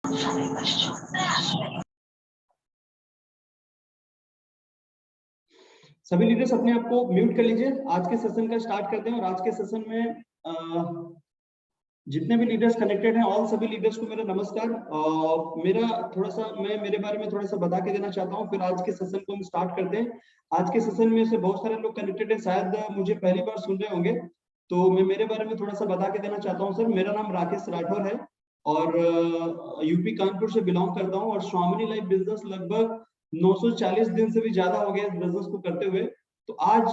सभी लीडर्स अपने आप को म्यूट कर लीजिए। आज के सेशन का स्टार्ट करते हैं और आज के सेशन में जितने भी लीडर्स कनेक्टेड हैं ऑल सभी लीडर्स को मेरा नमस्कार। मेरा थोड़ा सा मैं मेरे बारे में थोड़ा सा बता के देना चाहता हूं, फिर आज के सेशन को हम स्टार्ट करते हैं। आज के सेशन में से बहुत सारे लोग कनेक्टेड हैं, शायद मुझे पहली बार सुन रहे होंगे, तो मैं मेरे बारे में थोड़ा सा बता के देना चाहता हूँ। सर, मेरा नाम राकेश राठौर है और यूपी कानपुर से बिलोंग करता हूँ और स्वामिनी लाइफ बिजनेस लगभग 940 दिन से भी ज्यादा हो गया इस बिजनेस को करते हुए। तो आज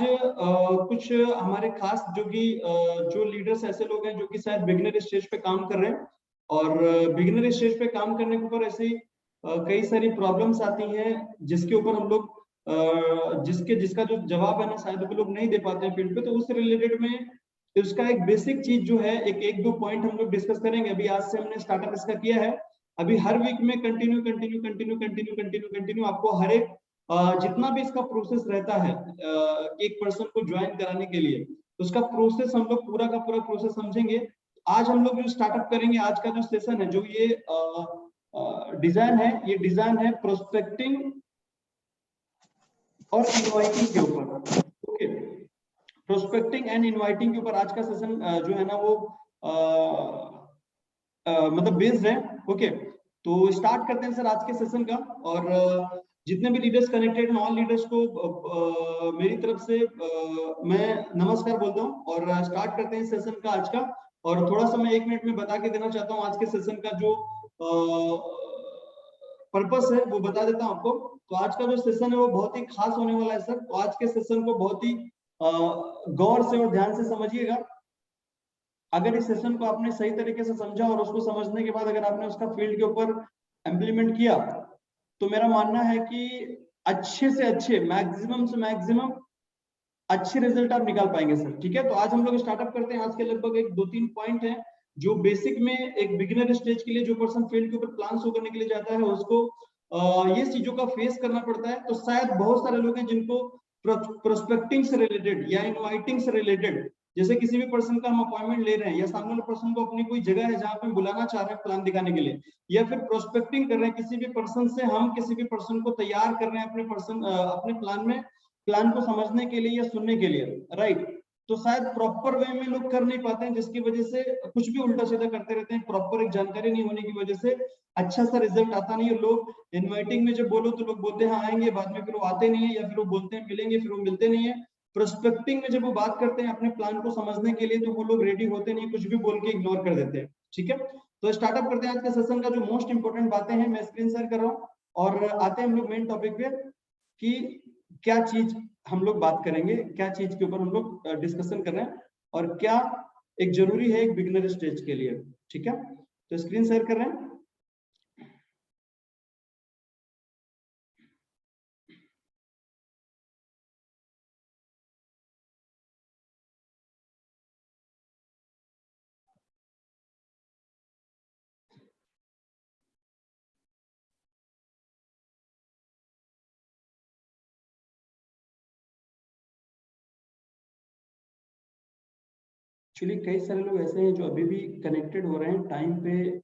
कुछ हमारे खास जो लीडर्स ऐसे लोग हैं जो कि शायद बिगिनर स्टेज पे काम कर रहे हैं और बिगिनर स्टेज पे काम करने के ऊपर ऐसी कई सारी प्रॉब्लम्स आती हैं जिसके ऊपर हम लोग जिसका जो जवाब है ना शायद वो लोग नहीं दे पाते हैं फील्ड पे। तो उस रिलेटेड में उसका एक बेसिक चीज जो है एक दो पॉइंट हम लोग डिस्कस करेंगे। अभी आज से हमने स्टार्टअप इसका किया है, अभी हर वीक में कंटिन्यू आपको हर एक जितना भी इसका प्रोसेस रहता है एक पर्सन को ज्वाइन कराने के लिए, तो उसका प्रोसेस हम लोग पूरा का पूरा प्रोसेस समझेंगे। आज हम लोग जो स्टार्टअप करेंगे, आज का जो सेशन है, जो ये डिजाइन है, ये डिजाइन है प्रोस्पेक्टिंग और इनवाइटिंग के ऊपर। ओके, प्रोस्पेक्टिंग एंड इनवाइटिंग के ऊपर आज का सेशन जो है ना वो मतलब बेस्ड है। ओके, तो स्टार्ट करते हैं सर आज के सेशन का। और जितने भी लीडर्स कनेक्टेड हैं ऑल लीडर्स को मेरी तरफ से मैं नमस्कार बोलता हूँ और स्टार्ट करते हैं सेशन का आज का। और थोड़ा सा मैं 1 मिनट में बता के देना चाहता हूँ आज के सेशन का जो पर्पस है वो बता देता हूँ आपको। तो आज का जो सेशन है वो बहुत ही खास होने वाला है सर। तो आज के सेशन को बहुत ही गौर से और ध्यान से समझिएगा। अगर इस सेशन को आपने सही तरीके से समझा और उसको समझने के बाद अगर आपने उसका फील्ड के ऊपर इम्प्लीमेंट किया, तो मेरा मानना है कि अच्छे से अच्छे मैक्सिमम से मैक्सिमम अच्छे रिजल्ट आप निकाल पाएंगे सर। ठीक है, तो आज हम लोग स्टार्टअप करते हैं। आज के लगभग 1-2-3 पॉइंट हैं जो बेसिक में एक बिगिनर स्टेज के लिए जो पर्सन फील्ड के ऊपर प्लान शो करने के लिए जाता है उसको ये चीजों का फेस करना पड़ता है। तो शायद बहुत सारे लोग हैं जिनको प्रोस्पेक्टिंग से रिलेटेड या इनवाइटिंग से रिलेटेड, जैसे किसी भी पर्सन का हम अपॉइंटमेंट ले रहे हैं या सामने वाले पर्सन को अपनी कोई जगह है जहां पे बुलाना चाह रहे हैं प्लान दिखाने के लिए, या फिर प्रोस्पेक्टिंग कर रहे हैं किसी भी पर्सन से, हम किसी भी पर्सन को तैयार कर रहे हैं अपने प्लान में, प्लान को समझने के लिए या सुनने के लिए, राइट। तो शायद प्रॉपर वे में लोग कर नहीं पाते हैं, जिसकी वजह से कुछ भी उल्टा सीधा करते रहते हैं। प्रॉपर एक जानकारी नहीं होने की वजह से अच्छा सा रिजल्ट आता नहीं है। लोग इनवाइटिंग में जब बोलो तो लोग बोलते हैं हाँ आएंगे, बाद में फिर वो आते नहीं है, या फिर वो बोलते हैं मिलेंगे फिर वो मिलते नहीं है। प्रोस्पेक्टिंग में जब वो बात करते हैं अपने प्लान को समझने के लिए तो वो लोग रेडी होते नहीं, कुछ भी बोल के इग्नोर कर देते हैं। ठीक है, तो स्टार्टअप करते हैं आज के सेशन का। जो मोस्ट इंपोर्टेंट बातें हैं मैं स्क्रीन शेयर कर रहा हूँ और आते हैं हम लोग मेन टॉपिक पे कि क्या चीज हम लोग बात करेंगे, क्या चीज के ऊपर हम लोग डिस्कशन कर रहे हैं और क्या एक जरूरी है एक बिगिनर स्टेज के लिए। ठीक है, तो स्क्रीन शेयर कर रहे हैं। एक्चुअली कई सारे लोग ऐसे हैं जो अभी भी कनेक्टेड हो रहे हैं टाइम पे।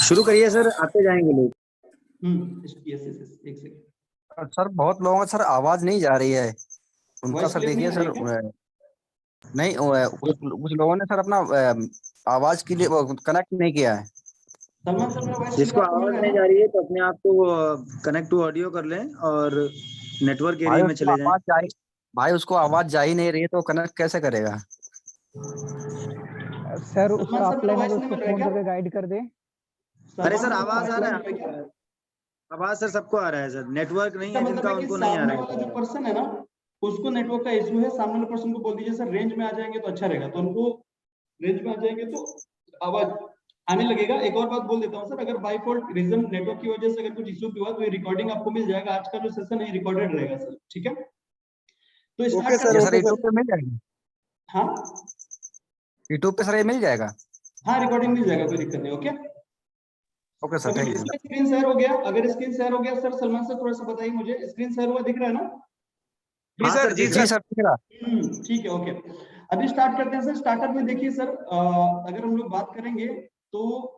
शुरू करिए सर, आते जाएंगे लोग। यस यस यस, एक सेकंड सर बहुत लोगों का सर आवाज नहीं जा रही है उनका सर, देखिए सर नहीं कुछ लोगों ने सर अपना आवाज के लिए कनेक्ट नहीं किया है। सलमान सर, मेरा वॉइस जिसको आवाज नहीं जा रही है तो अपने आप को कनेक्ट टू ऑडियो कर लें और नेटवर्क एरिया में चले जाएं। भाई उसको आवाज जा ही नहीं रही है तो कनेक्ट कैसे करेगा सर? उसका ऑफलाइन है तो उसको फोन करके गाइड कर दे। अरे सर आवाज आ रहा है, आवाज सर सबको आ रहा है सर, नेटवर्क नहीं है जिनका उनको नहीं आ रहा है। जो पर्सन है ना उसको नेटवर्क का इशू है, सामने वाले पर्सन को बोल दीजिए सर रेंज में आ जाएंगे तो अच्छा रहेगा, तो उनको रेंज में आ जाएंगे तो आवाज आने लगेगा। एक और बात बोल देता हूँ सर, अगर बाय फॉल्ट रीजन नेटवर्क की वजह से अगर कुछ इशू हुआ तो ये रिकॉर्डिंग आपको मिल जाएगा। आज का जो सेशन है रिकॉर्डेड रहेगा सर। ठीक है, तो स्टार्ट करते हैं सर। यूट्यूब पे मिल जाएगा? हाँ यूट्यूब पे सर ये मिल जाएगा? हाँ रिकॉर्डिंग मिल जाएगा, कोई दिक्कत नहीं। Okay okay sir, thank you. Screen share हो गया? अगर स्क्रीन शेयर हो गया सर, सलमान सर थोड़ा सा बताइए मुझे, स्क्रीन शेयर हुआ दिख रहा है ना? जी सर, जी सर दिख रहा। ठीक है, ओके। अभी स्टार्ट करते हैं सर। स्टार्टअप में देखिए सर, अगर हम लोग बात करेंगे तो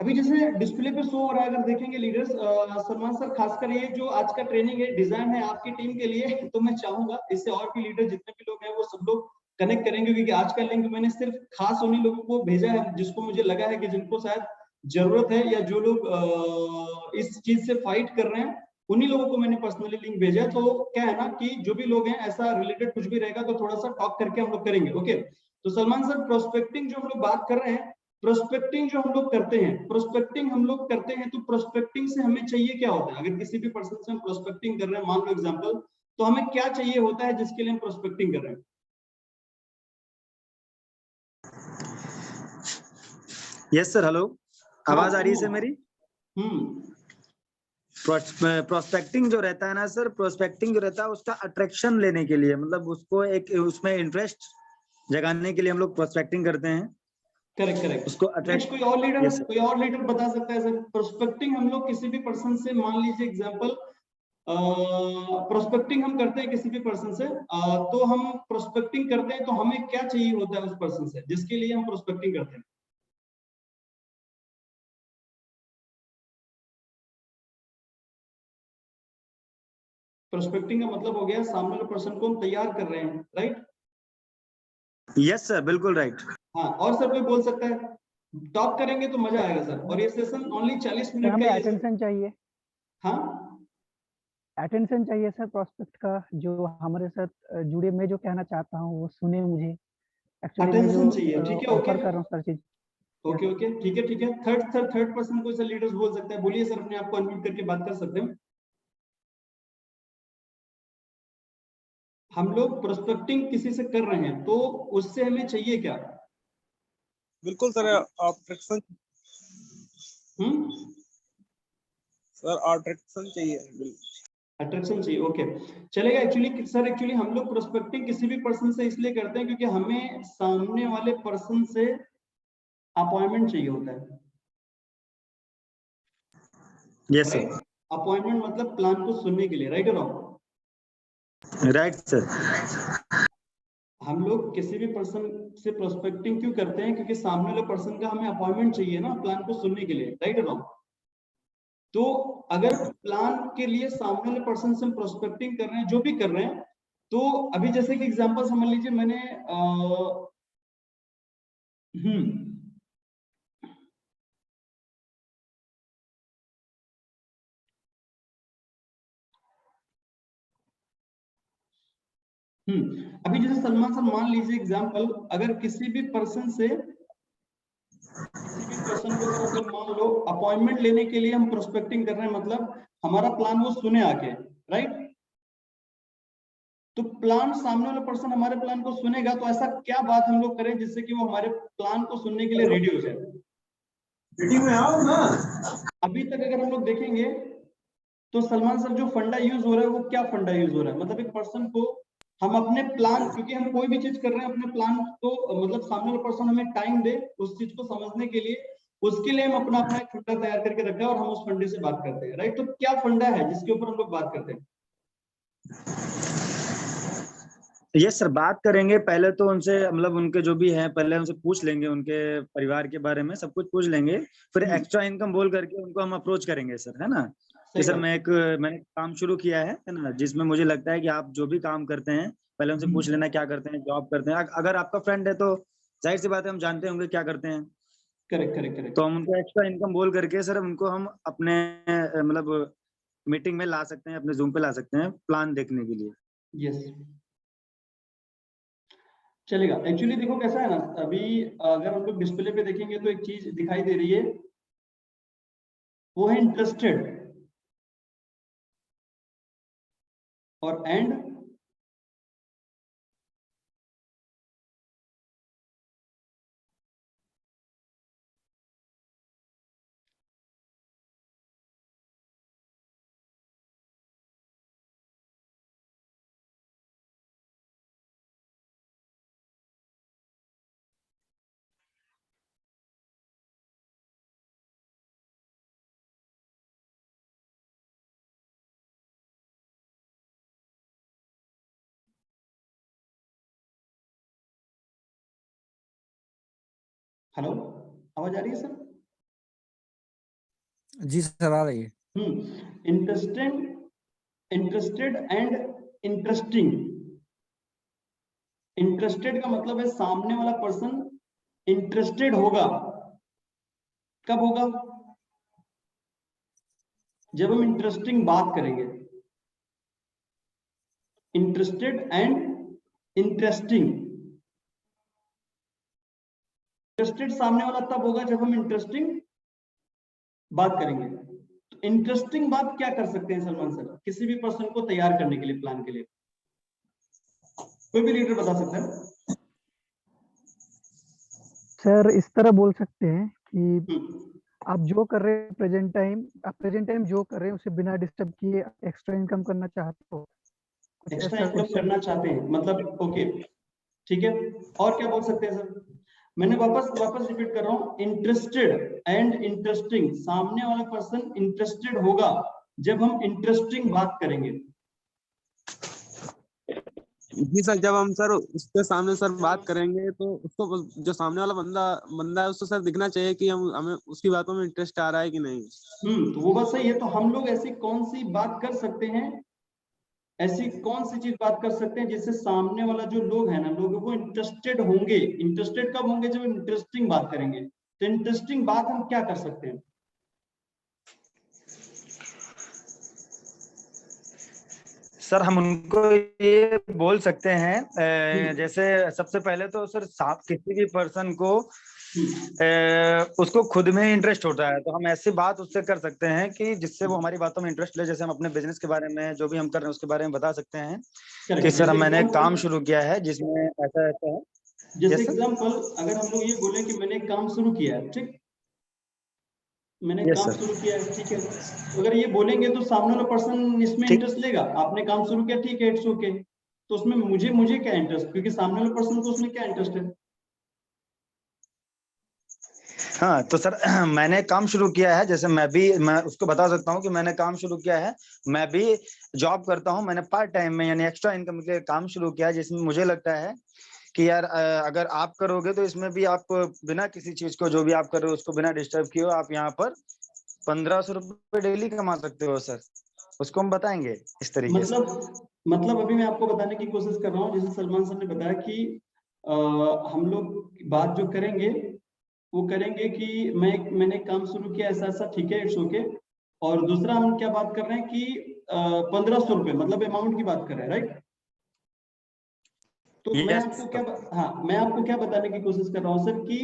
अभी जैसे डिस्प्ले पे शो हो रहा है, अगर देखेंगे लीडर्स, सलमान सर खासकर ये जो आज का ट्रेनिंग है डिजाइन है आपकी टीम के लिए, तो मैं चाहूंगा इससे और भी लीडर जितने भी लोग हैं वो सब लोग कनेक्ट करेंगे, क्योंकि आज का लिंक मैंने सिर्फ खास उन्हीं लोगों को भेजा है जिसको मुझे लगा है कि जिनको शायद जरूरत है, या जो लोग इस चीज से फाइट कर रहे हैं, उन्हीं लोगों को मैंने पर्सनली लिंक भेजा। तो क्या है ना कि जो भी लोग हैं ऐसा रिलेटेड कुछ भी रहेगा तो थोड़ा सा टॉक करके हम लोग करेंगे। ओके, तो सलमान सर प्रोस्पेक्टिंग जो हम लोग बात कर रहे हैं, प्रोस्पेक्टिंग जो हम लोग करते हैं, प्रोस्पेक्टिंग हम लोग करते हैं, तो प्रोस्पेक्टिंग से हमें चाहिए क्या होता है? अगर किसी भी पर्सन से हम प्रोस्पेक्टिंग कर रहे हैं, मान लो एग्जांपल, तो हमें क्या चाहिए होता है जिसके लिए हम प्रोस्पेक्टिंग कर रहे हैं? यस सर, हेलो, आवाज आ रही है सर मेरी? हम्म प्रोस्पेक्टिंग जो रहता है ना सर, प्रोस्पेक्टिंग जो रहता है उसका अट्रैक्शन लेने के लिए, मतलब उसको एक उसमें इंटरेस्ट जगाने के लिए हम लोग प्रोस्पेक्टिंग करते हैं। Correct correct. उसको नेक्स्ट अट्रैक्ट। कोई और लीडर बता सकता है सर? प्रोस्पेक्टिंग हम लोग किसी भी पर्सन से, मान लीजिए एग्जांपल, प्रोस्पेक्टिंग हम करते हैं किसी भी पर्सन से, तो हम प्रोस्पेक्टिंग करते हैं तो हमें क्या चाहिए होता है उस पर्सन से जिसके लिए हम प्रोस्पेक्टिंग करते हैं? प्रोस्पेक्टिंग का मतलब हो गया सामने वाले पर्सन को हम तैयार कर रहे हैं, राइट? यस सर, बिल्कुल राइट। हाँ, और सर कोई बोल सकता है? टॉक करेंगे तो मजा आएगा सर, और ये सेशन ओनली 40 सर मिनट हमें का ही है सर। अटेंशन चाहिए, हाँ, अटेंशन चाहिए सर प्रोस्पेक्ट का, जो हमारे साथ जुड़े। मैं जो कहना चाहता हूँ वो सुने मुझे। एक्चुअली मैं जो अटेंशन चाहिए, ठीक है, ओके ऑफर कर रहा हूँ सर चीज। Yes okay sir. ओके, ठीक है ठीक है। थर्ड पर्सन कोई सर लीडर्स बोल सकता है? बोलिए सर, अपने आप को अनम्यूट करके बात कर सकते हैं। हम लोग प्रोस्पेक्टिंग किसी से कर रहे हैं तो उससे हमें चाहिए क्या? बिल्कुल सर, अट्रैक्शन। हम्म सर अट्रैक्शन चाहिए बिल्कुल। अट्रैक्शन चाहिए, ओके, चलेगा। एक्चुअली सर, एक्चुअली हम लोग प्रोस्पेक्टिंग किसी भी पर्सन से इसलिए करते हैं क्योंकि हमें सामने वाले पर्सन से अपॉइंटमेंट चाहिए होता है, यस राइट? सर, अपॉइंटमेंट मतलब प्लान को सुनने के लिए, राइट और रॉन्ग? Right sir. हम लोग किसी भी पर्सन से प्रोस्पेक्टिंग क्यों करते हैं? क्योंकि सामने वाले पर्सन का हमें अपॉइंटमेंट चाहिए ना प्लान को सुनने के लिए, राइट और रॉन्ग? तो अगर प्लान के लिए सामने वाले पर्सन से हम प्रोस्पेक्टिंग कर रहे हैं, जो भी कर रहे हैं, तो अभी जैसे कि एग्जांपल समझ लीजिए, मैंने हम्म अभी जैसे सलमान सर, मान लीजिए एग्जांपल, अगर किसी भी पर्सन से, किसी भी पर्सन को अगर हम लोग मान लो अपॉइंटमेंट लेने के लिए हम प्रोस्पेक्टिंग कर रहे हैं, मतलब हमारा प्लान वो सुने आके, राइट? तो प्लान, सामने वाला पर्सन हमारे प्लान को सुनेगा, तो ऐसा क्या बात हम लोग करें जिससे कि वो हमारे प्लान को सुनने के लिए रेडी हो जाए? मीटिंग में आओ ना। अभी तक अगर हम लोग देखेंगे तो सलमान सर जो फंडा यूज हो रहा है वो क्या फंडा यूज हो रहा है? मतलब एक पर्सन को हम अपने प्लान, क्योंकि हम कोई भी चीज कर रहे हैं अपने प्लान को, मतलब सामने वाला पर्सन हमें टाइम दे उस चीज को समझने के लिए, उसके लिए हम अपना अपना एक फंडा तैयार करके रखा है और हम उस फंडे से बात करते हैं, राइट? तो क्या फंडा है जिसके ऊपर हम लोग बात करते हैं? यस सर, बात करेंगे पहले तो उनसे, मतलब उनके जो भी हैं पहले उनसे पूछ लेंगे, उनके परिवार के बारे में सब कुछ पूछ लेंगे। फिर एक्स्ट्रा इनकम बोल करके उनको हम अप्रोच करेंगे सर, है ना? कि सही सर बात। मैंने काम शुरू किया है ना, जिसमें मुझे लगता है कि आप जो भी काम करते हैं पहले उनसे पूछ लेना क्या करते हैं, जॉब करते हैं। अगर आपका फ्रेंड है तो जाहिर सी बात है हम जानते होंगे क्या करते हैं। Correct correct correct. तो हम उनको एक्स्ट्रा इनकम बोल करके सर उनको हम अपने मतलब मीटिंग में ला सकते हैं, अपने जूम पे ला सकते हैं प्लान देखने के लिए। यस, चलेगा। एक्चुअली देखो कैसा है ना, अभी अगर हम लोग डिस्प्ले पे देखेंगे तो एक चीज दिखाई दे रही है, वो है इंटरेस्टेड और एंड हेलो, आवाज आ रही है सर? जी सर आ रही है। Interested and interesting. इंटरेस्टेड का मतलब है सामने वाला पर्सन इंटरेस्टेड होगा। कब होगा? जब हम इंटरेस्टिंग बात करेंगे। Interested and interesting. इंटरेस्टेड सामने वाला तब होगा जब हम इंटरेस्टिंग बात करेंगे। तो इंटरेस्टिंग बात क्या कर सकते हैं सलमान सर किसी भी पर्सन को तैयार करने के लिए, प्लान के लिए? कोई भी लीडर बता सकता है? सर इस तरह बोल सकते हैं कि हम्म, आप जो कर रहे हैं प्रेजेंट टाइम जो कर रहे हैं उसे बिना डिस्टर्ब किए एक्स्ट्रा इनकम करना चाहते हो, कुछ एक्स्ट्रा ऐसा इनकम क्वेश्चन। करना चाहते हैं मतलब, ओके ठीक है। और क्या बोल सकते हैं सर? मैंने वापस रिपीट कर रहा हूं, इंटरेस्टेड एंड इंटरेस्टिंग। सामने वाला पर्सन इंटरेस्टेड होगा जब हम इंटरेस्टिंग बात करेंगे। जी सर, जब हम सर उसके सामने सर बात करेंगे तो उसको जो सामने वाला बंदा है उसको सर दिखना चाहिए कि हमें उसकी बातों में इंटरेस्ट आ रहा है कि नहीं। तो वो बात सही है। तो हम लोग ऐसी कौन सी बात कर सकते हैं, ऐसी कौन सी चीज बात कर सकते हैं जिससे सामने वाला जो लोग है ना, लोग वो इंटरेस्टेड होंगे। इंटरेस्टेड कब होंगे? जब इंटरेस्टिंग बात करेंगे। तो इंटरेस्टिंग बात हम क्या कर सकते हैं? सर हम उनको ये बोल सकते हैं जैसे सबसे पहले तो सर किसी भी पर्सन को उसको खुद में इंटरेस्ट होता है, तो हम ऐसी बात उससे कर सकते हैं कि जिससे वो हमारी बातों में इंटरेस्ट ले। जैसे हम अपने बिजनेस के बारे में जो भी हम कर रहे हैं उसके बारे में बता सकते हैं कि सर मैंने एक काम शुरू किया है जिसमें ऐसा ऐसा है। जैसे Yes, sir? एग्जांपल अगर हम लोग ये बोले कि मैंने एक काम शुरू किया है, ठीक, मैंने Yes, काम sir. शुरू किया है, ठीक है। तो अगर ये बोलेंगे तो सामने वाला पर्सन इसमें ठीक। इंटरेस्ट लेगा। आपने काम शुरू किया, ठीक है, इट्स ओके। तो उसमें मुझे क्या इंटरेस्ट, क्योंकि सामने वाले पर्सन को उसमें क्या इंटरेस्ट है? हाँ तो सर मैंने काम शुरू किया है, जैसे मैं उसको बता सकता हूँ कि मैंने काम शुरू किया है। मैं भी जॉब करता हूँ, मैंने पार्ट टाइम में यानी एक्स्ट्रा इनकम के लिए काम शुरू किया है, जिसमें मुझे लगता है कि यार अगर आप करोगे तो इसमें भी आप बिना किसी चीज को जो भी आप कर रहे हो उसको बिना डिस्टर्ब किए हो आप यहाँ पर 1500 रुपए डेली कमा सकते हो सर। उसको हम बताएंगे इस तरीके से। मतलब अभी मैं आपको बताने की कोशिश कर रहा हूँ। जैसे सलमान सर ने बताया कि हम लोग बात जो करेंगे वो करेंगे कि मैंने काम शुरू किया ऐसा ऐसा, ठीक है, इट्स ओके। और दूसरा हम क्या बात कर रहे हैं कि 1500 रुपए मतलब अमाउंट की बात कर रहे हैं, राइट? तो मैं Yes, आपको sir. मैं आपको क्या बताने की कोशिश कर रहा हूँ सर कि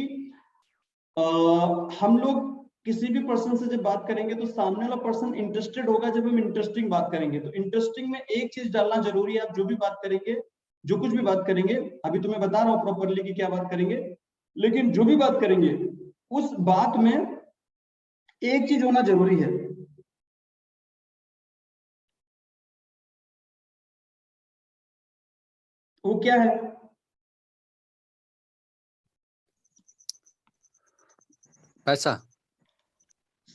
हम लोग किसी भी पर्सन से जब बात करेंगे तो सामने वाला पर्सन इंटरेस्टेड होगा जब हम इंटरेस्टिंग बात करेंगे। तो इंटरेस्टिंग में एक चीज डालना जरूरी है। आप जो भी बात करेंगे, जो कुछ भी बात करेंगे, अभी तो मैं बता रहा हूँ प्रॉपरली कि क्या बात करेंगे, लेकिन जो भी बात करेंगे उस बात में एक चीज होना जरूरी है। वो क्या है? पैसा।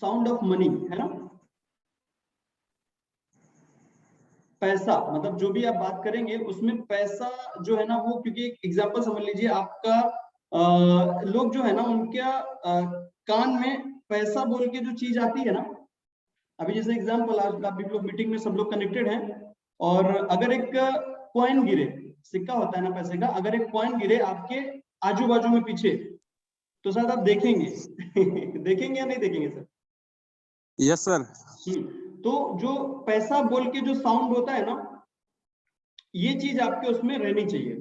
साउंड ऑफ मनी, है ना? पैसा मतलब जो भी आप बात करेंगे उसमें पैसा जो है ना वो, क्योंकि एक एग्जांपल समझ लीजिए आपका, लोग जो है ना उनके कान में पैसा बोल के जो चीज आती है ना, अभी जैसे एग्जांपल आज आप लोग मीटिंग में सब लोग कनेक्टेड हैं, और अगर एक कॉइन गिरे, सिक्का होता है ना पैसे का, अगर एक कॉइन गिरे आपके आजू बाजू में पीछे, तो शायद आप देखेंगे देखेंगे या नहीं देखेंगे सर? Yes sir. तो जो पैसा बोल के जो साउंड होता है ना, ये चीज आपके उसमें रहनी चाहिए,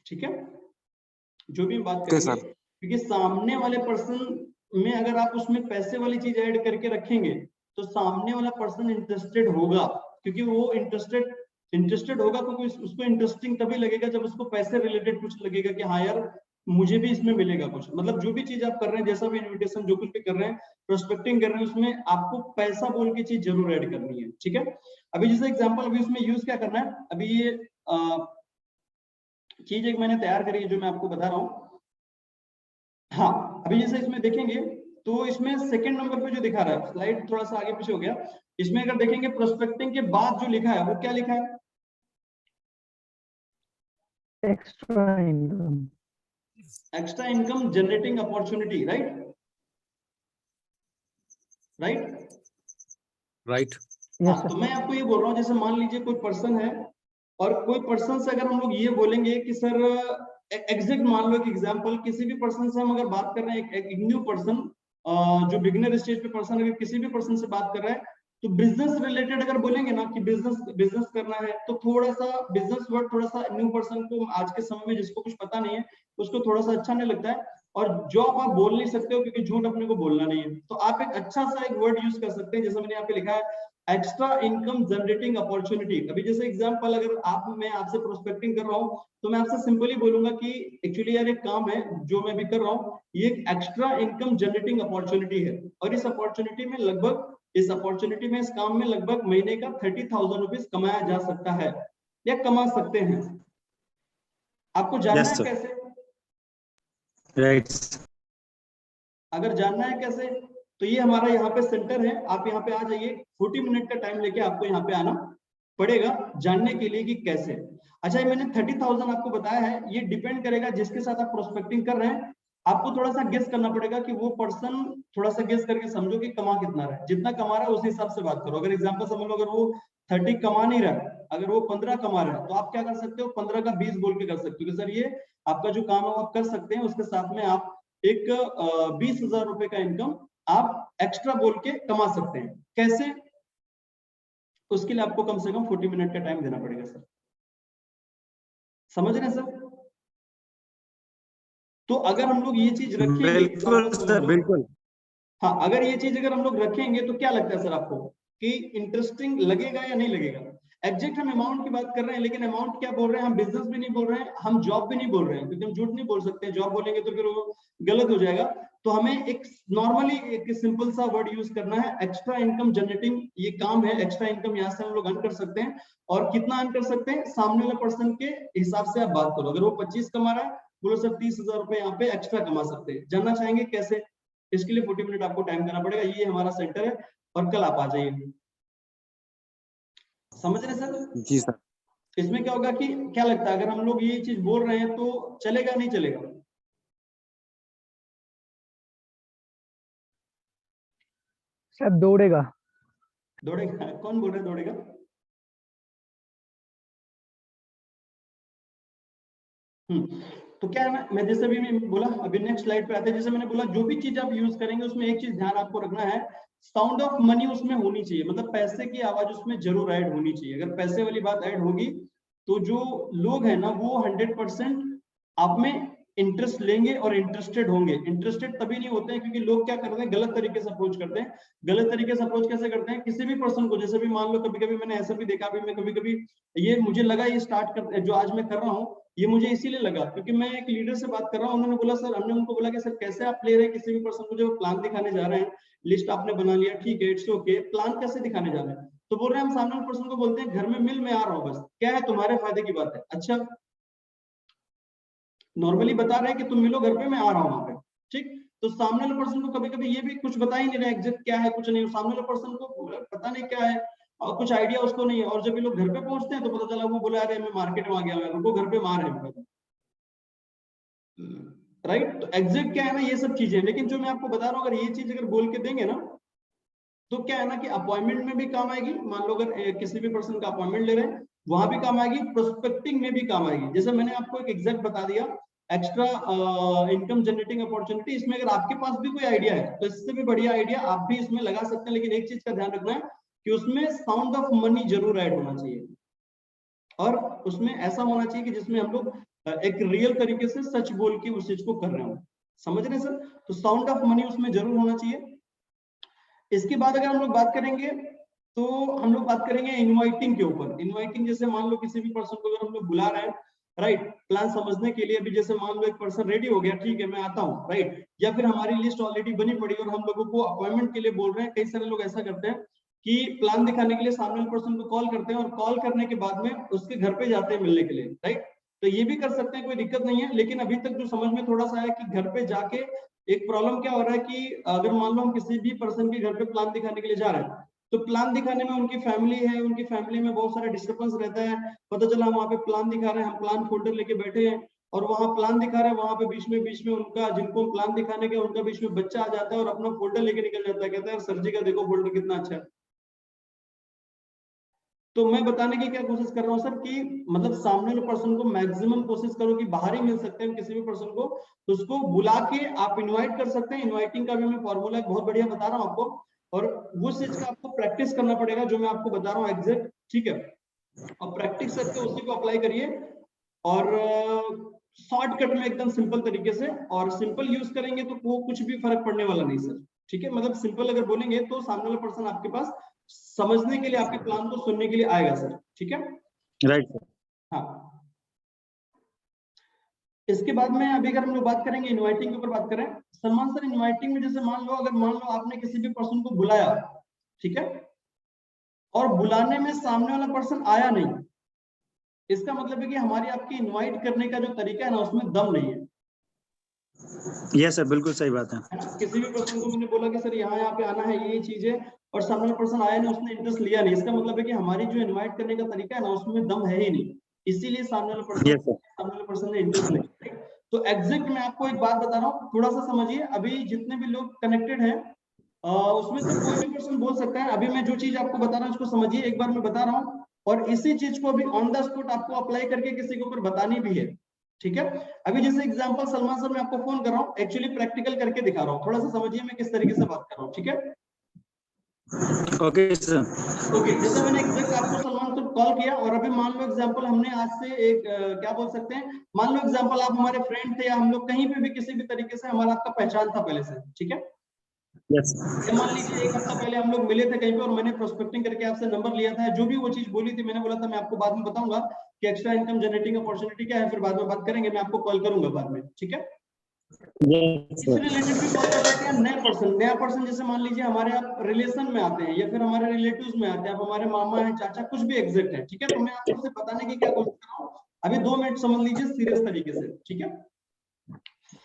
ठीक है, जो भी हम बात ओके करेंगे। सर। क्योंकि सामने वाले पर्सन में अगर आप उसमें पैसे वाली चीज ऐड करके रखेंगे तो सामने वाला पर्सन इंटरेस्टेड होगा, क्योंकि वो इंटरेस्टेड होगा, क्योंकि उसको इंटरेस्टिंग तभी लगेगा जब उसको पैसे रिलेटेड कुछ लगेगा कि हाँ यार मुझे भी इसमें मिलेगा कुछ। मतलब जो भी चीज आप कर रहे हैं, जैसा भी इन्विटेशन जो कुछ भी कर रहे हैं, प्रोस्पेक्टिंग कर रहे हैं, उसमें आपको पैसा बोल के चीज जरूर ऐड करनी है, ठीक है। अभी जैसे एग्जांपल अभी उसमें यूज क्या करना है, अभी ये चीज एक मैंने तैयार करी है जो मैं आपको बता रहा हूँ। हाँ, अभी जैसे इसमें देखेंगे तो इसमें सेकंड नंबर पे जो दिखा रहा है, स्लाइड थोड़ा सा आगे पीछे हो गया, इसमें अगर देखेंगे प्रोस्पेक्टिंग के बाद जो लिखा है वो क्या लिखा है? Extra income. Extra income generating opportunity, right right right. Yes हाँ, तो सर। मैं आपको ये बोल रहा हूँ, जैसे मान लीजिए कोई पर्सन है और कोई पर्सन से अगर हम लोग ये बोलेंगे कि सर एग्जैक्ट मान लो एक एग्जांपल, किसी भी पर्सन से हम अगर बात कर रहे हैं, एक न्यू पर्सन जो बिगिनर स्टेज पे पर्सन, अगर किसी भी पर्सन से बात कर रहा है तो बिजनेस रिलेटेड अगर बोलेंगे ना कि बिजनेस करना है, तो थोड़ा सा बिजनेस वर्ड थोड़ा सा न्यू पर्सन को आज के समय में जिसको कुछ पता नहीं है उसको थोड़ा सा अच्छा नहीं लगता है, और जॉब आप बोल नहीं सकते हो क्योंकि झूठ अपने को बोलना नहीं है। तो आप एक अच्छा सा एक वर्ड यूज कर सकते हैं, जैसे मैंने यहाँ पे लिखा है एक्स्ट्रा इनकम जनरेटिंग अपॉर्चुनिटी। अभी जैसे एग्जांपल अगर मैं आपसे प्रोस्पेक्टिंग कर रहा हूँ तो मैं आपसे सिंपली बोलूंगा कि एक्चुअली यार एक काम है जो मैं भी कर रहा हूँ, ये एक एक्स्ट्रा इनकम जनरेटिंग अपॉर्चुनिटी है, और इस अपॉर्चुनिटी में इस काम में लगभग महीने का 30,000 रुपीज कमाया जा सकता है या कमा सकते हैं। आपको जानना यस है सर। कैसे? राइट। अगर जानना है कैसे तो ये हमारा यहाँ पे सेंटर है, आप यहाँ पे आ जाइए, 40 मिनट का टाइम लेके आपको यहाँ पे आना पड़ेगा जानने के लिए कि कैसे। अच्छा, ये मैंने 30,000 आपको बताया है, ये डिपेंड करेगा जिसके साथ आप प्रोस्पेक्टिंग कर रहे हैं, आपको थोड़ा सा गेस करना पड़ेगा कि वो पर्सन, थोड़ा सा गेस करके समझो कि कमा कितना रहा है, जितना कमा रहा है उस हिसाब से बात करो। अगर एग्जांपल समझ लो, अगर वो 30 कमा नहीं रहा है, अगर वो 15 कमा रहा है, तो आप क्या कर सकते हो, 15 का 20 बोल के कर सकते हो कि सर ये आपका जो काम है वो आप कर सकते हैं, उसके साथ में आप एक 20,000 रुपए का इनकम आप एक्स्ट्रा बोल के कमा सकते हैं। कैसे? उसके लिए आपको कम से कम 40 मिनट का टाइम देना पड़ेगा सर। समझ रहे हैं सर? तो अगर हम लोग ये चीज रखेंगे, बिल्कुल सर, बिल्कुल। हाँ, अगर ये चीज अगर हम लोग रखेंगे तो क्या लगता है सर आपको कि इंटरेस्टिंग लगेगा या नहीं लगेगा? एग्जैक्ट हम अमाउंट की बात कर रहे हैं, लेकिन अमाउंट क्या बोल रहे हैं, हम बिजनेस भी नहीं बोल रहे हैं, हम जॉब भी नहीं बोल रहे हैं, क्योंकि हम झूठ नहीं बोल सकते, जॉब बोलेंगे तो फिर वो गलत हो जाएगा। तो हमें एक नॉर्मली एक सिंपल सा वर्ड यूज करना है, एक्स्ट्रा इनकम जनरेटिंग ये काम है, एक्स्ट्रा इनकम यहाँ से हम लोग अर्न कर सकते हैं। और कितना अर्न कर सकते हैं, सामने वाले पर्सन के हिसाब से आप बात करो। अगर वो 25 कमा रहा है, बोलो सर 30,000 रुपए यहाँ पे एक्स्ट्रा कमा सकते हैं। जानना चाहेंगे कैसे? इसके लिए 40 मिनट आपको टाइम देना पड़ेगा, ये हमारा सेंटर है, और कल आप आ जाइए। समझ रहे सर? जी सर। इसमें क्या होगा कि क्या लगता है, अगर हम लोग ये चीज बोल रहे हैं तो चलेगा नहीं चलेगा? सर दौड़ेगा। दौड़ेगा? कौन बोल रहा है दौड़ेगा? तो क्या है ना, मैं जैसे भी मैं बोला, अभी नेक्स्ट स्लाइड पे आते हैं, जैसे मैंने बोला जो भी चीज आप यूज करेंगे उसमें एक चीज ध्यान आपको रखना है, साउंड ऑफ मनी उसमें होनी चाहिए, मतलब पैसे की आवाज उसमें जरूर ऐड होनी चाहिए। अगर पैसे वाली बात ऐड होगी तो जो लोग हैं ना वो 100% आप में इंटरेस्ट लेंगे और इंटरेस्टेड होंगे। इंटरेस्टेड तभी नहीं होते हैं क्योंकि लोग क्या करते हैं, गलत तरीके से अप्रोच करते हैं। गलत तरीके से अप्रोच कैसे करते हैं, किसी भी पर्सन को, जैसे भी मान लो कभी कभी मैंने ऐसा भी देखा, अभी मैं कभी कभी ये मुझे लगा ये स्टार्ट कर जो आज मैं कर रहा हूँ ये मुझे इसीलिए लगा क्योंकि मैं एक लीडर से बात कर रहा हूँ, उन्होंने बोला सर, हमने उनको बोला कि सर कैसे आप ले रहे हैं किसी भी पर्सन को, जब प्लान दिखाने जा रहे हैं, लिस्ट आपने बना लिया, ठीक है, इट्स ओके, प्लान कैसे दिखाने जा रहे हैं? तो बोल रहे हैं हम सामने वाले पर्सन को बोलते हैं घर में मिल, मैं आ रहा हूँ, बस क्या है तुम्हारे फायदे की बात है। अच्छा, नॉर्मली बता रहे हैं कि तुम मिलो घर पे, मैं आ रहा हूँ वहां पे, ठीक। तो सामने वाले पर्सन को कभी कभी ये भी कुछ बता ही नहीं रहा एग्जैक्ट क्या है, कुछ नहीं, सामने वाले पर्सन को पता नहीं क्या है और कुछ आइडिया उसको नहीं है। और जब ये लोग घर पे पहुंचते हैं तो पता चला वो बोला अरे मैं मार्केट में आ गया, उनको घर पे मार है, राइट। तो एग्जैक्ट क्या है ना, ये सब चीजें। लेकिन जो मैं आपको बता रहा हूँ, अगर ये चीज अगर बोल के देंगे ना तो क्या है ना कि अपॉइंटमेंट में भी काम आएगी। मान लो अगर किसी भी पर्सन का अपॉइंटमेंट ले रहे हैं वहां भी काम आएगी, प्रोस्पेक्टिंग में भी काम आएगी। जैसे मैंने आपको एक एग्जैक्ट बता दिया एक्स्ट्रा इनकम जनरेटिंग अपॉर्चुनिटी, इसमें अगर आपके पास भी कोई आइडिया है तो इससे भी बढ़िया आइडिया आप भी इसमें लगा सकते हैं। लेकिन एक चीज का ध्यान रखना है कि उसमें साउंड ऑफ मनी जरूर ऐड होना चाहिए, और उसमें ऐसा होना चाहिए कि जिसमें हम लोग एक रियल तरीके से सच बोल के उस चीज को कर रहे हो। समझ रहे हैं सर? तो साउंड ऑफ मनी उसमें जरूर होना चाहिए। इसके बाद अगर हम लोग बात करेंगे तो हम लोग बात करेंगे इनवाइटिंग के ऊपर। इनवाइटिंग जैसे मान लो किसी भी पर्सन को अगर हम लोग बुला रहे हैं, राइट, प्लान समझने के लिए, अभी जैसे मान लो एक पर्सन रेडी हो गया, ठीक है मैं आता हूँ, राइट, या फिर हमारी लिस्ट ऑलरेडी बनी पड़ी और हम लोगों को अपॉइंटमेंट के लिए बोल रहे हैं। कई सारे लोग ऐसा करते हैं कि प्लान दिखाने के लिए सामने वाले पर्सन को कॉल करते हैं और कॉल करने के बाद में उसके घर पे जाते हैं मिलने के लिए, राइट। तो ये भी कर सकते हैं, कोई दिक्कत नहीं है। लेकिन अभी तक जो समझ में थोड़ा सा है कि घर पे जाके एक प्रॉब्लम क्या हो रहा है कि अगर मान लो हम किसी भी पर्सन के घर पे प्लान दिखाने के लिए जा रहे हैं तो प्लान दिखाने में उनकी फैमिली है, उनकी फैमिली में बहुत सारा डिस्टर्बेंस रहता है। पता चला हम वहाँ पे प्लान दिखा रहे हैं, हम प्लान फोल्डर लेके बैठे हैं और वहां प्लान दिखा रहे हैं, वहां पे बीच में उनका जिनको प्लान दिखाने के उनका बीच में बच्चा आ जाता है और अपना फोल्डर लेके निकल जाता है, कहता है सर जी का देखो फोल्डर कितना अच्छा है। तो मैं बताने की क्या कोशिश कर रहा हूँ सर कि मतलब सामने वाले पर्सन को मैक्सिमम कोशिश करो कि बाहर ही मिल सकते हैं किसी भी पर्सन को, तो उसको बुला के आप इनवाइट कर सकते हैं। इनवाइटिंग का भी मैं फॉर्मूला बहुत बढ़िया बता रहा हूँ आपको, और वो चीज का आपको प्रैक्टिस करना पड़ेगा जो मैं आपको बता रहा हूँ एग्जैक्ट, ठीक है। और प्रैक्टिस करके उसी को अप्लाई करिए, और शॉर्टकट में एकदम सिंपल तरीके से, और सिंपल यूज करेंगे तो वो कुछ भी फर्क पड़ने वाला नहीं सर, ठीक है। मतलब सिंपल अगर बोलेंगे तो सामने वाला पर्सन आपके पास समझने के लिए, आपके प्लान को सुनने के लिए आएगा सर, ठीक है। Right sir. हाँ, इसके बाद में अभी अगर हम लोग बात करेंगे इनवाइटिंग के ऊपर बात करें, सलमान सर इनवाइटिंग में जैसे मान लो आपने किसी भी पर्सन को बुलाया, ठीक है, और बुलाने में सामने वाला पर्सन आया नहीं, इसका मतलब है कि हमारी आपकी इनवाइट करने का जो तरीका है ना उसमें दम नहीं है। यस सर, बिल्कुल सही बात है। किसी भी पर्सन को मैंने बोला कि सर यहाँ पे आना है, ये चीज है, और सामने वाला पर्सन आया नहीं, उसने इंटरेस्ट लिया नहीं, इसका मतलब है कि हमारी जो इनवाइट करने का तरीका है ना उसमें दम है ही नहीं, इसीलिए सामने वाले पर्सन ने इंटरेस्ट नहीं। तो एग्जैक्ट मैं आपको एक बात बता रहा हूँ, थोड़ा सा समझिए। अभी जितने भी लोग कनेक्टेड हैं उसमें से कोई भी पर्सन बोल सकता है। अभी मैं जो चीज आपको बता रहा हूँ उसको समझिए, एक बार मैं बता रहा हूँ, और इसी चीज को अभी ऑन द स्पॉट आपको अप्लाई करके किसी के ऊपर बतानी भी है, ठीक है। अभी जैसे एग्जांपल सलमान सर मैं आपको फोन कर रहा हूँ, एक्चुअली प्रैक्टिकल करके दिखा रहा हूँ, थोड़ा सा समझिए मैं किस तरीके से बात कर रहा हूँ, ठीक है। Okay sir. ओके, जैसे मैंने एग्जैक्ट आपको सलमान सर कॉल किया, और अभी मान लो एग्जांपल हमने आज से एक क्या बोल सकते हैं, मान लो एग्जांपल आप हमारे फ्रेंड थे, या हम लोग कहीं पे भी किसी भी तरीके से हमारा आपका पहचान था पहले से, ठीक है। यस। मान लीजिए एक हफ्ता पहले हम लोग मिले थे कहीं पे, और मैंने प्रोस्पेक्टिंग करके आपसे नंबर लिया था, जो भी वो चीज बोली थी मैंने बोला था मैं आपको बाद में बताऊंगा कि एक्स्ट्रा इनकम जनरेटिंग अपॉर्चुनिटी क्या है, फिर बाद में बात करेंगे, मैं आपको कॉल करूंगा बाद में, ठीक है। इससे रिलेटेड भी कॉल कर सकते हैं नया पर्सन जैसे मान लीजिए हमारे आप रिलेशन में आते हैं, या फिर हमारे रिलेटिव्स में आते हैं, आप हमारे मामा हैं, चाचा, कुछ भी एग्जैक्ट है, ठीक है। तो मैं आपको सिर्फ बताने की क्या कोशिश कर रहा हूँ, अभी 2 मिनट समझ लीजिए सीरियस तरीके से, ठीक है।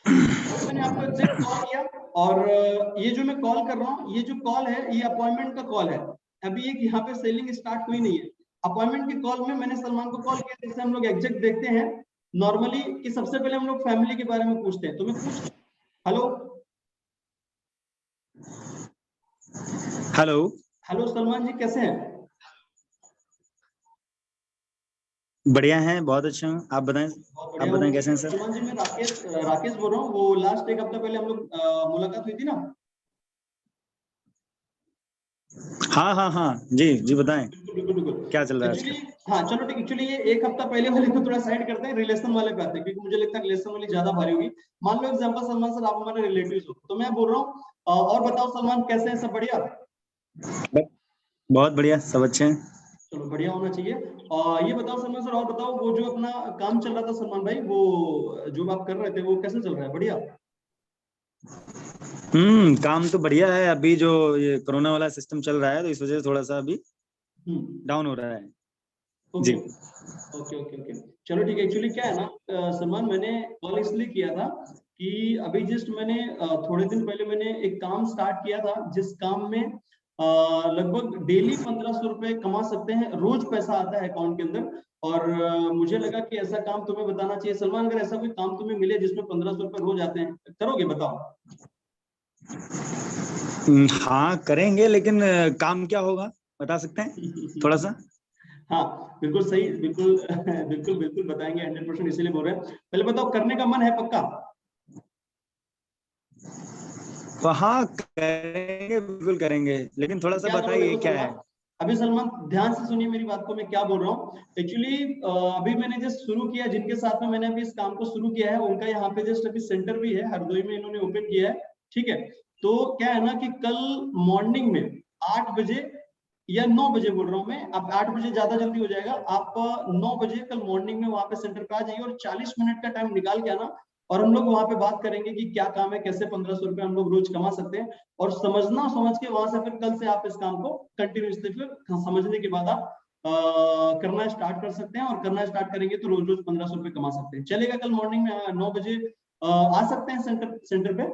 मैंने आपको एग्जैक्ट कॉल किया, और ये जो मैं कॉल कर रहा हूँ, ये जो कॉल है ये अपॉइंटमेंट का कॉल है, अभी एक यहाँ पे सेलिंग स्टार्ट हुई नहीं है। अपॉइंटमेंट के कॉल में मैंने सलमान को कॉल किया, जैसे हम लोग एग्जैक्ट देखते हैं नॉर्मली कि सबसे पहले हम लोग फैमिली के बारे में पूछते हैं, तो मैं पूछ, हेलो हेलो हेलो सलमान जी कैसे हैं? बढ़िया हैं, बहुत अच्छे हैं। आप बताएं, आप बताएं कैसे हैं सर? सलमान जी मैं राकेश बोल रहा हूँ, वो लास्ट एक हफ्ता पहले हम लोग मुलाकात हुई थी ना। हाँ हाँ हाँ, जी जी बताएं। बिल्कुल क्या चल रहा है एक्चुअली, आजकल? हाँ चलो ठीक, एक्चुअली ये एक हफ्ता पहले वाले को थोड़ा साइड करते हैं, रिलेशन वाले पे आते हैं, क्योंकि मुझे लगता है रिलेशन वाली ज्यादा भारी होगी। मान लो एग्जांपल सलमान सर आप हमारे रिलेटिव्स हो, तो मैं बोल रहा हूँ और बताओ सलमान कैसे हैं, सब बढ़िया? बहुत बढ़िया, सब अच्छे हैं। चलो बढ़िया होना चाहिए। और ये बताओ सलमान सर, और बताओ वो जो अपना काम चल रहा था सलमान भाई, वो जो आप कर रहे थे वो कैसे चल रहा है? बढ़िया? काम तो बढ़िया है। अभी जो ये कोरोना वाला सिस्टम चल रहा है तो इस वजह से थोड़ा सा अभी डाउन हो रहा है। ओके जी ओके ओके ओके, चलो ठीक है। एक्चुअली क्या है ना सलमान, मैंने कॉल इसलिए किया था कि अभी जस्ट मैंने थोड़े दिन पहले मैंने एक काम स्टार्ट किया था, जिस काम में लगभग डेली 1500 रुपए कमा सकते हैं, रोज पैसा आता है अकाउंट के अंदर। और मुझे लगा कि ऐसा काम तुम्हें बताना चाहिए सलमान, अगर ऐसा कोई काम तुम्हें मिले जिसमें 1500 रुपए रोज आते हैं, करोगे बताओ? हाँ करेंगे, लेकिन काम क्या होगा बता सकते हैं थोड़ा सा? हाँ बिल्कुल सही, बिल्कुल बिल्कुल बिल्कुल बताएंगे 100%, इसीलिए बोल रहे हैं। पहले बताओ करने का मन है पक्का? तो हाँ करेंगे, बिल्कुल करेंगे, लेकिन थोड़ा सा क्या करो बताइए देखो क्या है। सलमान, अभी सलमान ध्यान से सुनिए मेरी बात को, मैं क्या बोल रहा हूँ। एक्चुअली अभी मैंने जस्ट शुरू किया, जिनके साथ में मैंने अभी इस काम को शुरू किया है उनका यहाँ पे जस्ट अभी सेंटर भी है, हरदोई में इन्होंने ओपन किया है, ठीक है। तो क्या है ना कि कल मॉर्निंग में 8 बजे या 9 बजे बोल रहा हूँ मैं, अब 8 बजे ज्यादा जल्दी हो जाएगा, आप 9 बजे कल मॉर्निंग में वहां पे सेंटर पे आ जाइए, और 40 मिनट का टाइम निकाल के आना, और हम लोग वहां पे बात करेंगे कि क्या काम है, कैसे 1500 रुपए हम लोग रोज कमा सकते हैं। और समझ के वहां से फिर कल से आप इस काम को कंटिन्यूसली फिर समझने के बाद आप करना स्टार्ट कर सकते हैं, और करना स्टार्ट करेंगे तो रोज रोज 1500 रुपए कमा सकते हैं। चलेगा कल मॉर्निंग में 9 बजे आ सकते हैं सेंटर पे?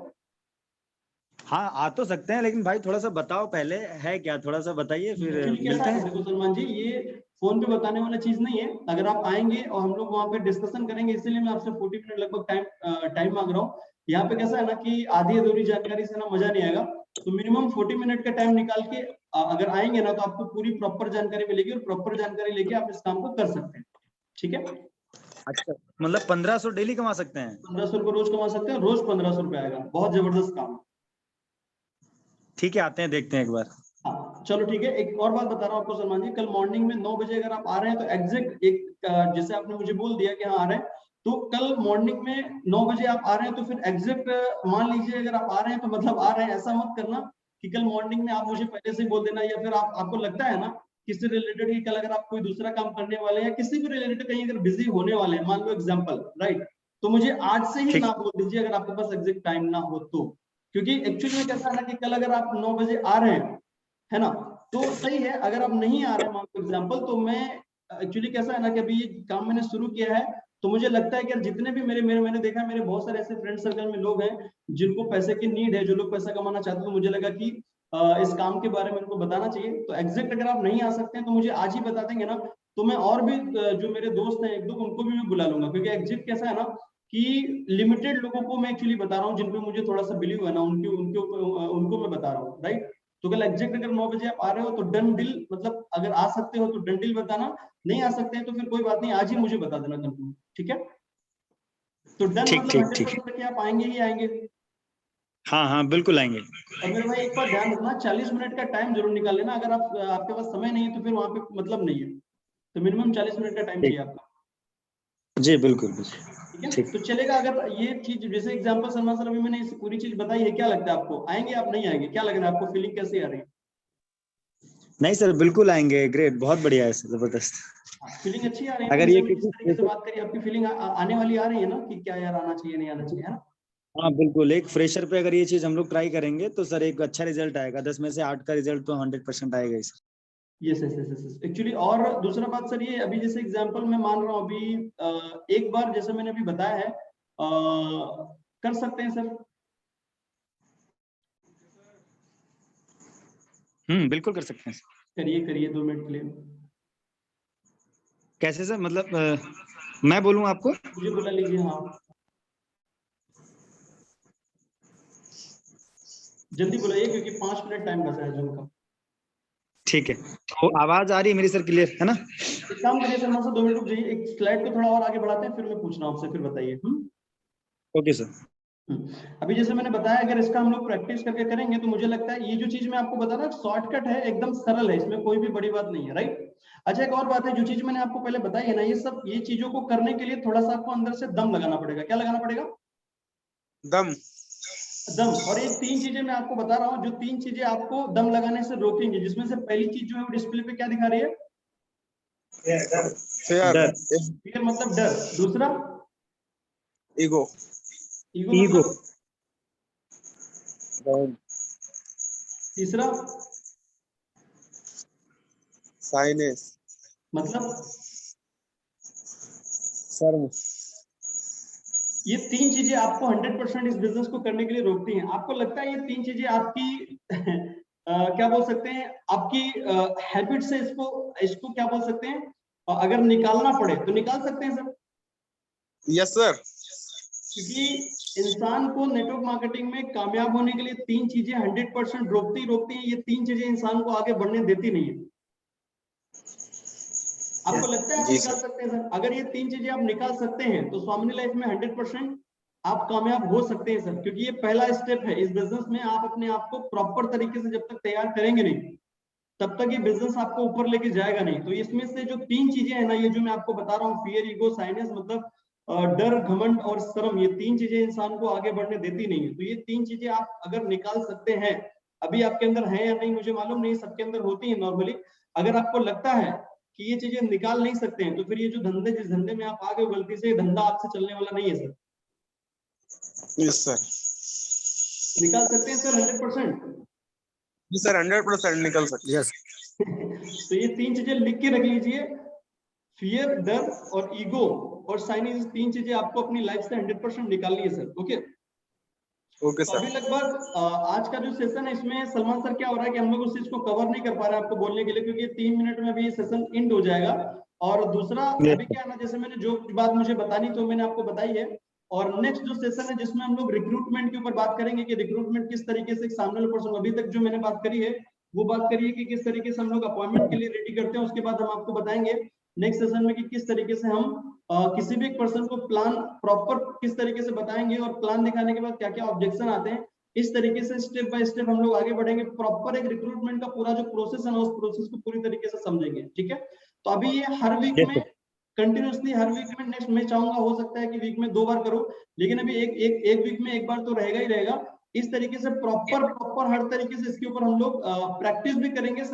हाँ आ तो सकते हैं, लेकिन भाई थोड़ा सा बताओ पहले है क्या, थोड़ा सा बताइए फिर एक्चुअली कैसा मिलते है हैं। देखो सलमान जी, ये फोन पे बताने वाला चीज नहीं है। अगर आप आएंगे और हम लोग वहाँ पे डिस्कशन करेंगे, इसीलिए मैं आपसे 40 मिनट लगभग टाइम मांग रहा हूँ। यहाँ पे कैसा है ना कि आधी अधूरी जानकारी से ना मजा नहीं आएगा, तो मिनिमम 40 मिनट का टाइम निकाल के अगर आएंगे ना तो आपको पूरी प्रॉपर जानकारी मिलेगी, और प्रॉपर जानकारी लेके आप इस काम को कर सकते हैं। ठीक है, अच्छा, मतलब 1500 डेली कमा सकते हैं? 1500 रुपये रोज कमा सकते हैं, रोज 1500 रुपये आएगा, बहुत जबरदस्त काम है। ठीक है, आते हैं, देखते हैं एक बार। हाँ चलो ठीक है। एक और बात बता रहा हूँ आपको सलमान जी, कल मॉर्निंग में 9 बजे अगर आप आ रहे हैं तो एग्जैक्ट जैसे आपने मुझे बोल दिया कि हाँ आ रहे हैं, तो कल मॉर्निंग में 9 बजे आप आ रहे हैं तो फिर एग्जैक्ट मान लीजिए अगर आप आ रहे हैं तो मतलब आ रहे हैं, ऐसा मत करना कि कल मॉर्निंग में आप मुझे पहले से ही बोल देना, या फिर आपको लगता है ना किसी रिलेटेड कि कल अगर आप कोई दूसरा काम करने वाले हैं या किसी भी रिलेटेड कहीं अगर बिजी होने वाले हैं, मान लो एग्जाम्पल, राइट, तो मुझे आज से ही ना बोल दीजिए अगर आपके पास एग्जैक्ट टाइम ना हो तो। क्योंकि एक्चुअली में कैसा है ना कि कल अगर आप 9 बजे आ रहे हैं, है ना, तो सही है। अगर आप नहीं आ रहे मान लो एग्जाम्पल, तो मैं एक्चुअली कैसा है ना कि अभी ये काम मैंने शुरू किया है, तो मुझे लगता है कि जितने भी मैंने देखा है, मेरे बहुत सारे ऐसे फ्रेंड सर्कल में लोग हैं जिनको पैसे की नीड है, जो लोग पैसा कमाना चाहते हैं, तो मुझे लगा कि इस काम के बारे में उनको बताना चाहिए। तो एग्जैक्ट अगर आप नहीं आ सकते हैं तो मुझे आज ही बता देंगे ना, तो मैं और भी जो मेरे दोस्त हैं एक दो, उनको भी मैं बुला लूंगा। क्योंकि एग्जैक्ट कैसा है ना कि लिमिटेड लोगों को मैं एक्चुअली बता रहा हूँ, जिन पे मुझे थोड़ा सा बिलीव है ना, उनको मैं बता रहा हूँ, राइट। तो कल एग्जैक्ट अगर 9 बजे आप आ रहे हो तो डन डील, मतलब अगर आ सकते हो तो डन डील बताना, नहीं आ सकते हैं तो फिर कोई बात नहीं, आज ही मुझे बता देना कंफर्म, ठीक है। तो डन ठीक मतलब ठीक 100% कि आप आएंगे ही आएंगे। हाँ हाँ, बिल्कुल आएंगे। और मेरे भाई एक बार ध्यान रखना, 40 मिनट का टाइम जरूर निकाल लेना। अगर आपके पास समय नहीं है तो फिर वहां पे मतलब नहीं है, तो मिनिमम 40 मिनट का टाइम चाहिए आपका, जी बिल्कुल ठीक है। ठीक। तो चलेगा अगर ये चीज, जैसे एग्जांपल सलमान सर अभी मैंने इस पूरी चीज बताई है, क्या लगता है आपको, आएंगे आप नहीं आएंगे, क्या लग रहा है आपको, फीलिंग कैसी आ रही है? नहीं सर, बिल्कुल आएंगे, ग्रेट, बहुत बढ़िया है सर, जबरदस्त। फीलिंग अच्छी आ रही है ना, अगर जैसे ये हमने जिस तरीके से बात करी, आपकी फीलिंग आने वाली आ रही है ना कि क्या यार आना चाहिए नहीं आना चाहिए, है ना? हाँ बिल्कुल, एक फ्रेशर पे अगर ये चीज हम लोग ट्राई करेंगे तो सर एक अच्छा रिजल्ट आएगा, 10 में से 8 का रिजल्ट तो 100% आएगा ही sir. Yes yes yes yes actually. और दूसरा बात सर ये, अभी जैसे एग्जांपल मैं मान रहा हूँ अभी एक बार जैसे मैंने अभी बताया है, कर सकते हैं सर? बिल्कुल कर सकते हैं। करिए करिए 2 मिनट के लिए। कैसे सर, मतलब मैं बोलूँ आपको? मुझे बुला लीजिए, हाँ जल्दी बुलाइए क्योंकि 5 मिनट टाइम बचा है जूम का। ठीक है, तो आवाज आ रही है मेरी सर, क्लियर है ना? एक काम करिए सर, मुझसे 2 मिनट रुक जाइए, एक स्लाइड को थोड़ा और आगे बढ़ाते हैं, फिर मैं पूछ रहा हूँ आपसे, फिर बताइए। Okay sir. अभी जैसे मैंने बताया, अगर इसका हम लोग प्रैक्टिस करके करेंगे तो मुझे लगता है ये जो चीज मैं आपको बता रहा हूँ शॉर्टकट है, एकदम सरल है, इसमें कोई भी बड़ी बात नहीं है, राइट। अच्छा एक और बात है, जो चीज मैंने आपको पहले बताई है ना, ये चीजों को करने के लिए थोड़ा सा आपको अंदर से दम लगाना पड़ेगा। क्या लगाना पड़ेगा? दम। दम। और ये 3 चीजें मैं आपको बता रहा हूँ, जो 3 चीजें आपको दम लगाने से रोकेंगे, जिसमें से पहली चीज जो है वो डिस्प्ले पे क्या दिखा रही है? फेयर। फियर मतलब डर। दूसरा ईगो। Ego ego. मतलब? तीसरा साइनेस। मतलब? शर्म। ये 3 चीजें आपको 100% इस बिजनेस को करने के लिए रोकती हैं। आपको लगता है ये 3 चीजें आपकी क्या बोल सकते हैं, आपकी हैबिट से इसको क्या बोल सकते हैं, अगर निकालना पड़े तो निकाल सकते हैं सर? Yes sir. क्योंकि इंसान को नेटवर्क मार्केटिंग में कामयाब होने के लिए 3 चीजें 100% रोकती हैं। ये 3 चीजें इंसान को आगे बढ़ने देती नहीं है। आपको लगता है आप जी निकाल सर। सकते हैं सर? अगर ये 3 चीजें आप निकाल सकते हैं तो स्वामिनी लाइफ में 100% आप कामयाब हो सकते हैं सर। क्योंकि ये पहला स्टेप है इस बिजनेस में। आप अपने आप को प्रॉपर तरीके से जब तक तैयार करेंगे नहीं, तब तक ये बिजनेस आपको ऊपर लेके जाएगा नहीं। तो इसमें से जो 3 चीजें है ना, ये जो मैं आपको बता रहा हूँ, फियर, ईगो, साइनेस, मतलब डर, घमंड और शर्म, ये 3 चीजें इंसान को आगे बढ़ने देती नहीं है। तो ये 3 चीजें आप अगर निकाल सकते हैं, अभी आपके अंदर है या नहीं मुझे मालूम नहीं, सबके अंदर होती है नॉर्मली। अगर आपको लगता है कि ये चीजें निकाल नहीं सकते हैं, तो फिर ये जो जिस धंधे में आप आ गए गलती से, ये धंधा आपसे चलने वाला नहीं है सर। Yes sir. निकाल सकते हैं सर 100%? जी सर, 100% निकल सकते। यस। तो ये 3 चीजें लिख के रख लीजिए, फियर, डर और ईगो और साइनेस, 3 चीजें आपको अपनी लाइफ से 100% निकालनी है सर। ओके ओके तो सर। अभी लगभग आज का जो सेशन है इसमें सलमान सर क्या हो रहा है कि हम लोग उस चीज को कवर नहीं कर पा रहे हैं आपको बोलने के लिए, क्योंकि 3 मिनट में अभी सेशन एंड हो जाएगा। और दूसरा अभी क्या है ना, जैसे मैंने जो बात मुझे बतानी तो मैंने आपको बताई है। और नेक्स्ट जो सेशन है जिसमें हम लोग रिक्रूटमेंट के ऊपर बात करेंगे कि रिक्रूटमेंट किस तरीके से सामने वाले पर्सन, अभी तक जो मैंने बात करी है वो बात करी है कि किस तरीके से हम लोग अपॉइंटमेंट के लिए रेडी करते हैं। उसके बाद हम आपको बताएंगे नेक्स्ट सेशन में कि किस तरीके से हम किसी भी एक पर्सन को प्लान प्रॉपर किस तरीके से बताएंगे, और प्लान दिखाने के बाद क्या क्या ऑब्जेक्शन आते हैं, इस तरीके से स्टेप बाय स्टेप हम लोग आगे बढ़ेंगे। प्रॉपर एक रिक्रूटमेंट का पूरा जो प्रोसेस है ना, उस प्रोसेस को पूरी तरीके से समझेंगे। ठीक है, तो अभी ये हर वीक में कंटिन्यूअसली, हर वीक में नेक्स्ट मैं चाहूंगा हो सकता है कि वीक में 2 बार करूं, लेकिन अभी एक वीक में 1 बार तो रहेगा ही रहेगा। इस तरीके से प्रॉपर हर तरीके से इसके ऊपर हम लोग प्रैक्टिस भी करेंगे।